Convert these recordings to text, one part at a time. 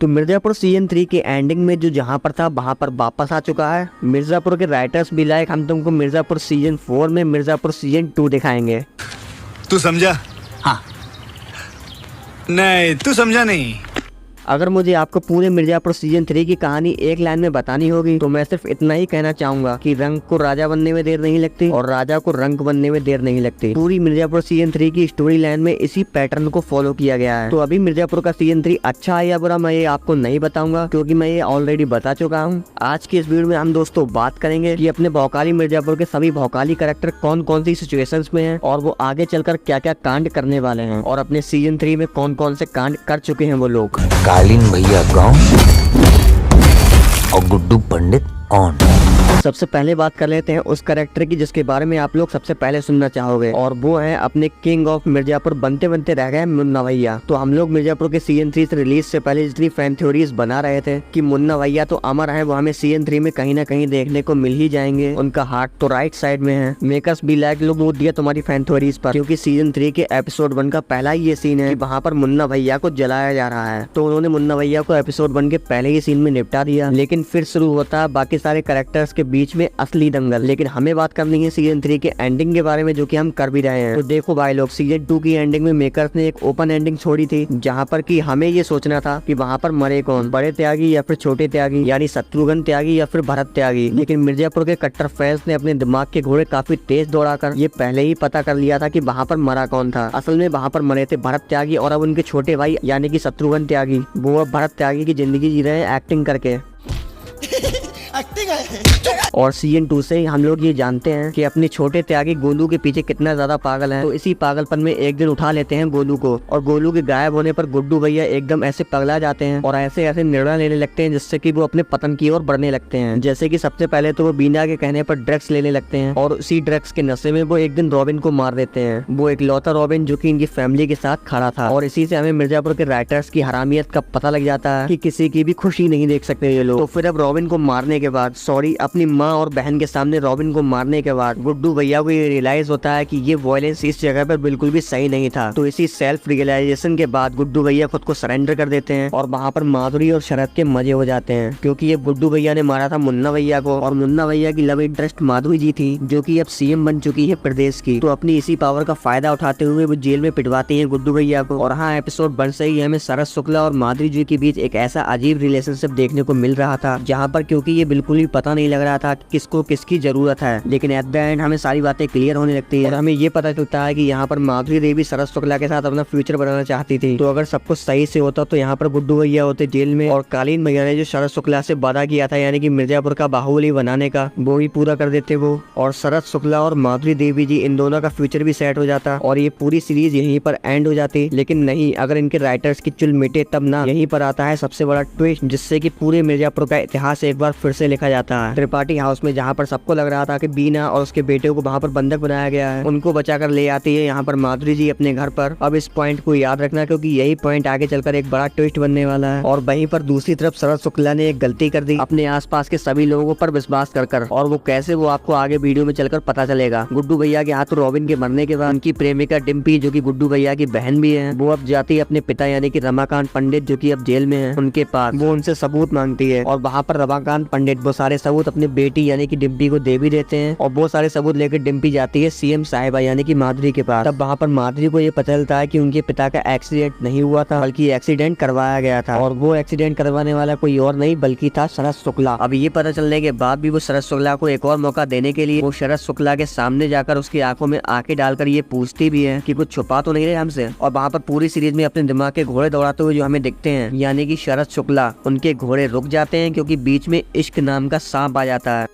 तो मिर्जापुर सीजन 3 के एंडिंग में जो जहाँ पर था वहाँ पर वापस आ चुका है। मिर्जापुर के राइटर्स भी लाइक हम तुमको मिर्जापुर सीजन 4 में मिर्जापुर सीजन 2 दिखाएंगे। तू समझा? हाँ। नहीं, तू समझा नहीं। अगर मुझे आपको पूरे मिर्जापुर सीजन 3 की कहानी एक लाइन में बतानी होगी तो मैं सिर्फ इतना ही कहना चाहूंगा कि रंग को राजा बनने में देर नहीं लगती और राजा को रंग बनने में देर नहीं लगती। पूरी मिर्जापुर सीजन 3 की स्टोरी लाइन में इसी पैटर्न को फॉलो किया गया है। तो अभी मिर्जापुर का सीजन 3 अच्छा है या बुरा मैं ये आपको नहीं बताऊंगा, क्योंकि मैं ये ऑलरेडी बता चुका हूँ। आज की इस वीडियो में हम दोस्तों बात करेंगे कि अपने भौकाली मिर्जापुर के सभी भौकाली कैरेक्टर कौन कौन सी सिचुएशंस में हैं और वो आगे चलकर क्या क्या कांड करने वाले हैं और अपने सीजन 3 में कौन कौन से कांड कर चुके हैं वो लोग। कालीन भैया गाँव और गुड्डू पंडित ऑन। सबसे पहले बात कर लेते हैं उस कैरेक्टर की जिसके बारे में आप लोग सबसे पहले सुनना चाहोगे, और वो है अपने किंग ऑफ मिर्जापुर बनते बनते रह गए मुन्ना भैया। तो हम लोग मिर्जापुर के सीजन 3 से रिलीज से पहले जितनी फैन थ्योरीज बना रहे थे कि मुन्ना भैया तो अमर है, वो हमें सीजन 3 में कहीं ना कहीं देखने को मिल ही जाएंगे। उनका हार्ट तो राइट साइड में है। मेकर्स भी लाइक लोग वोट दिया तुम्हारी फैन थ्योरीज पर, क्योंकि सीजन 3 के एपिसोड 1 का पहला ही ये सीन है कि वहाँ पर मुन्ना भैया को जलाया जा रहा है। तो उन्होंने मुन्ना भैया को एपिसोड 1 के पहले ही सीन में निपटा दिया, लेकिन फिर शुरू होता है बाकी सारे कैरेक्टर्स के बीच में असली दंगल। लेकिन हमें बात करनी है सीजन 3 के एंडिंग के बारे में, जो कि हम कर भी रहे हैं। तो देखो भाई लोग, सीजन 2 की एंडिंग में मेकर्स ने एक ओपन एंडिंग छोड़ी थी, जहां पर कि हमें ये सोचना था कि वहां पर मरे कौन, बड़े त्यागी या फिर छोटे त्यागी, यानी शत्रुघ्न त्यागी या फिर भरत त्यागी। लेकिन मिर्जापुर के कट्टर फैंस ने अपने दिमाग के घोड़े काफी तेज दौड़ाकर ये पहले ही पता कर लिया था कि वहाँ पर मरा कौन था। असल में वहाँ पर मरे थे भरत त्यागी, और अब उनके छोटे भाई यानी कि शत्रुघ्न त्यागी वो अब भरत त्यागी की जिंदगी जी रहे हैं एक्टिंग करके। और सीजन 2 से हम लोग ये जानते हैं कि अपने छोटे त्यागी गोलू के पीछे कितना ज्यादा पागल है। तो इसी पागलपन में एक दिन उठा लेते हैं गोलू को, और गोलू के गायब होने पर गुड्डू भैया एकदम ऐसे पगला जाते हैं और ऐसे ऐसे निर्णय लेने लगते हैं जिससे कि वो अपने पतन की ओर बढ़ने लगते हैं। जैसे कि सबसे पहले तो वो बीना के कहने पर ड्रग्स लेने लगते हैं, और उसी ड्रग्स के नशे में वो एक दिन रॉबिन को मार देते हैं। वो एक लौता रॉबिन जो कि इनकी फैमिली के साथ खड़ा था। और इसी से हमें मिर्जापुर के राइटर्स की हरामियत का पता लग जाता है कि किसी की भी खुशी नहीं देख सकते ये लोग। तो फिर अब रॉबिन को मारने के बाद, सॉरी अपनी माँ और बहन के सामने रॉबिन को मारने के बाद गुड्डू भैया को ये रियलाइज होता है कि ये वायलेंस इस जगह पर बिल्कुल भी सही नहीं था। तो इसी सेल्फ रियलाइजेशन के बाद गुड्डू भैया खुद को सरेंडर कर देते हैं, और वहाँ पर माधुरी और शरद के मजे हो जाते हैं, क्योंकि ये गुड्डू भैया ने मारा था मुन्ना भैया को, और मुन्ना भैया की लव इंटरेस्ट माधुरी जी थी जो कि अब सीएम बन चुकी है प्रदेश की। तो अपनी इसी पावर का फायदा उठाते हुए वो जेल में पिटवाती है गुड्डू भैया को। और हाँ, एपिसोड 1 से ही हमें शरद शुक्ला और माधुरी जी के बीच एक ऐसा अजीब रिलेशनशिप देखने को मिल रहा था, जहाँ पर क्योंकि ये बिल्कुल भी पता नहीं लग रहा था किसको किसकी जरूरत है, लेकिन एट द एंड हमें सारी बातें क्लियर होने लगती है और हमें ये पता चलता है कि यहाँ पर माधुरी देवी शरद शुक्ला के साथ अपना फ्यूचर बनाना चाहती थी। तो अगर सब कुछ सही से होता तो यहाँ पर गुड्डू भैया होते जेल में, और कालीन भैया ने जो शरद शुक्ला से वादा किया था यानी कि मिर्जापुर का बाहुबली बनाने का, वो भी पूरा कर देते वो, और शरद शुक्ला और माधुरी देवी जी इन दोनों का फ्यूचर भी सेट हो जाता और ये पूरी सीरीज यहीं पर एंड हो जाती। लेकिन नहीं, अगर इनके राइटर्स की चुल मिटे तब ना, यहीं पर आता है सबसे बड़ा ट्विस्ट, जिससे कि पूरे मिर्जापुर का इतिहास एक बार फिर से लिखा जाता है। त्रिपाठी हाउस में जहाँ पर सबको लग रहा था कि बीना और उसके बेटे को वहाँ पर बंधक बनाया गया है, उनको बचाकर ले आती है यहाँ पर माधुरी जी अपने घर पर। अब इस पॉइंट को याद रखना, क्योंकि यही पॉइंट आगे चलकर एक बड़ा ट्विस्ट बनने वाला है। और वहीं पर दूसरी तरफ शरद शुक्ला ने एक गलती कर दी अपने आसपास के सभी लोगों पर विश्वास कर, और वो कैसे वो आपको आगे वीडियो में चलकर पता चलेगा। गुड्डू भैया के हाथ रॉबिन के मरने के बाद उनकी प्रेमिका डिम्पी जो कि गुड्डू भैया की बहन भी है, वो अब जाती है अपने पिता यानी कि रमाकांत पंडित जो कि अब जेल में है उनके पास। वो उनसे सबूत मांगती है, और वहाँ पर रमाकांत पंडित वो सारे सबूत अपनी बेटी यानी कि डिम्पी को दे भी देते हैं, और वो सारे सबूत लेकर डिम्पी जाती है सीएम साहिबा यानी कि माधुरी के पास। तब वहाँ पर माधुरी को ये पता चलता है कि उनके पिता का एक्सीडेंट नहीं हुआ था, बल्कि एक्सीडेंट करवाया गया था, और वो एक्सीडेंट करवाने वाला कोई और नहीं बल्कि था शरद शुक्ला। अब ये पता चलने के बाद भी वो शरद शुक्ला को एक और मौका देने के लिए वो शरद शुक्ला के सामने जाकर उसकी आंखों में आंखें डालकर ये पूछती भी है कि कुछ छुपा तो नहीं रहे हमसे। और वहाँ पर पूरी सीरीज में अपने दिमाग के घोड़े दौड़ाते हुए जो हमें दिखते हैं यानी कि शरद शुक्ला, उनके घोड़े रुक जाते हैं क्योंकि बीच में इश्क नाम का सांप आ जाता है।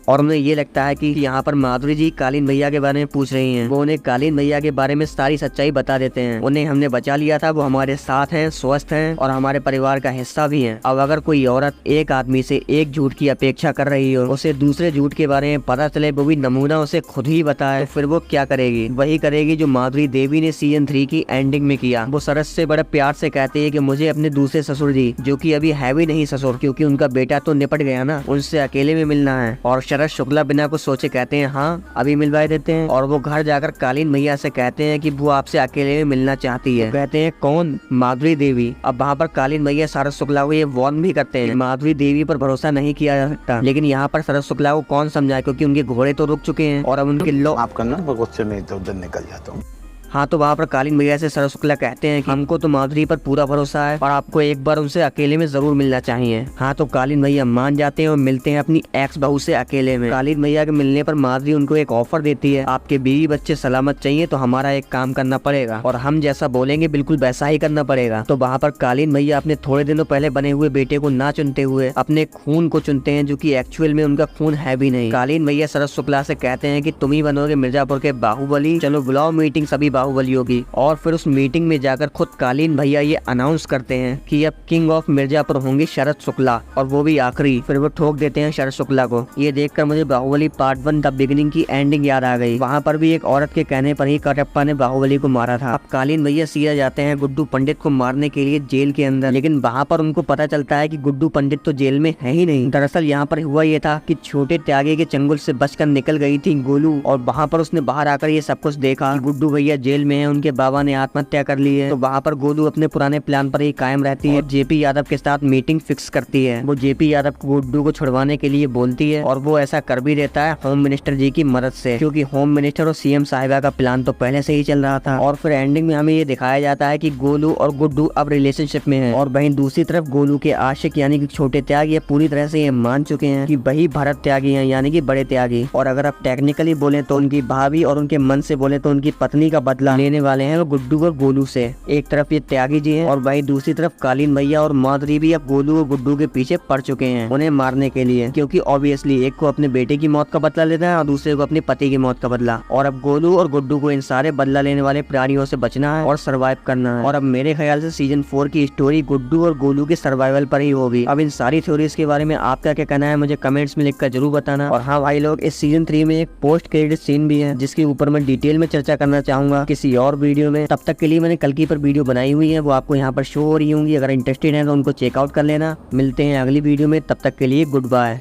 और उन्हें ये लगता है कि यहाँ पर माधुरी जी कालीन भैया के बारे में पूछ रही हैं। वो उन्हें कालीन भैया के बारे में सारी सच्चाई बता देते हैं। उन्हें हमने बचा लिया था, वो हमारे साथ हैं, स्वस्थ हैं और हमारे परिवार का हिस्सा भी हैं। अब अगर कोई औरत एक आदमी से एक झूठ की अपेक्षा कर रही हो, उसे दूसरे झूठ के बारे में पता चले, वो भी नमूना उसे खुद ही बताए, तो फिर वो क्या करेगी? वही करेगी जो माधुरी देवी ने सीजन 3 की एंडिंग में किया। वो शरद से बड़े प्यार से कहती है कि मुझे अपने दूसरे ससुर जी, जो कि अभी है भी नहीं ससुर क्योंकि उनका बेटा तो निपट गया ना, उनसे अकेले में मिलना है। और शरद शुक्ला बिना कुछ सोचे कहते हैं हाँ अभी मिलवा देते हैं, और वो घर जाकर कालीन मैया से कहते हैं कि वो आपसे अकेले में मिलना चाहती है। कहते हैं कौन? माधुरी देवी। अब वहाँ पर कालीन मैया शरद शुक्ला को ये वार्न भी करते हैं माधुरी देवी पर भरोसा नहीं किया जा सकता, लेकिन यहाँ पर शरद शुक्ला को कौन समझाए क्योंकि उनके घोड़े तो रुक चुके हैं और अब उनके लोग आप करना गुस्से में इधर उधर निकल जाता हूँ। हाँ, तो वहाँ पर कालीन भैया से शरद शुक्ला कहते हैं कि हमको तो माधुरी पर पूरा भरोसा है और आपको एक बार उनसे अकेले में जरूर मिलना चाहिए। हाँ, तो कालीन भैया मान जाते हैं और मिलते हैं अपनी एक्स बहू से अकेले में। कालीन भैया के मिलने पर माधुरी उनको एक ऑफर देती है, आपके बीवी बच्चे सलामत चाहिए तो हमारा एक काम करना पड़ेगा और हम जैसा बोलेंगे बिल्कुल वैसा ही करना पड़ेगा। तो वहाँ पर कालीन भैया अपने थोड़े दिनों पहले बने हुए बेटे को ना चुनते हुए अपने खून को चुनते हैं, जो की एक्चुअल में उनका खून है भी नहीं। कालीन भैया शरद शुक्ला से कहते हैं कि तुम ही बनोगे मिर्जापुर के बाहुबली, चलो बुलाओ मीटिंग सभी बाहुबलियों की। और फिर उस मीटिंग में जाकर खुद कालीन भैया ये अनाउंस करते हैं कि अब किंग ऑफ मिर्जापुर होंगे शरद शुक्ला, और वो भी आखिरी। फिर वो ठोक देते हैं शरद शुक्ला को। ये देखकर मुझे बाहुबली पार्ट 1 द बिगिनिंग की एंडिंग याद आ गई। वहाँ पर भी एक औरत के कहने पर ही कटप्पा ने बाहुबली को मारा था। अब कालीन भैया सीधा जाते हैं गुड्डू पंडित को मारने के लिए जेल के अंदर, लेकिन वहाँ पर उनको पता चलता है कि गुड्डू पंडित तो जेल में है ही नहीं। दरअसल यहाँ पर हुआ ये था कि छोटे त्यागी के चंगुल से बचकर निकल गई थी गोलू, और वहाँ पर उसने बाहर आकर ये सब कुछ देखा कि गुड्डू भैया जेल में है, उनके बाबा ने आत्महत्या कर ली है। तो वहाँ पर गोलू अपने पुराने प्लान पर ही कायम रहती है, जेपी यादव के साथ मीटिंग फिक्स करती है। वो जेपी यादव को गुड्डू को छुड़वाने के लिए बोलती है और वो ऐसा कर भी देता है होम मिनिस्टर जी की मदद से, क्योंकि होम मिनिस्टर और सीएम साहिबा का प्लान तो पहले से ही चल रहा था। और फिर एंडिंग में हमें ये दिखाया जाता है कि गोलू और गुड्डू अब रिलेशनशिप में है, और वहीं दूसरी तरफ गोलू के आशिक यानी कि छोटे त्यागी पूरी तरह से ये मान चुके हैं कि वही भरत त्यागी हैं, यानी कि बड़े त्यागी। और अगर आप टेक्निकली बोले तो उनकी भाभी, और उनके मन से बोले तो उनकी पत्नी का बदला लेने वाले हैं वो गुड्डू और गोलू से। एक तरफ ये त्यागी जी हैं और वहीं दूसरी तरफ कालीन भैया और माधुरी भी अब गोलू और गुड्डू के पीछे पड़ चुके हैं उन्हें मारने के लिए, क्योंकि ऑब्वियसली एक को अपने बेटे की मौत का बदला लेना है और दूसरे को अपने पति की मौत का बदला। और अब गोलू और गुड्डू को इन सारे बदला लेने वाले प्राणियों से बचना है और सर्वाइव करना है। और अब मेरे ख्याल से सीजन 4 की स्टोरी गुड्डू और गोलू के सर्वाइवल पर ही होगी। अब इन सारी थ्योरीज के बारे में आपका क्या कहना है मुझे कमेंट्स में लिखकर जरूर बताना। और हाँ भाई लोग, इस सीजन 3 में एक पोस्ट क्रेडिट सीन भी है जिसके ऊपर मैं डिटेल में चर्चा करना चाहूंगा किसी और वीडियो में। तब तक के लिए मैंने कल की पर वीडियो बनाई हुई है, वो आपको यहाँ पर शो हो रही होंगी। अगर इंटरेस्टेड है तो उनको चेकआउट कर लेना। मिलते हैं अगली वीडियो में, तब तक के लिए गुड बाय।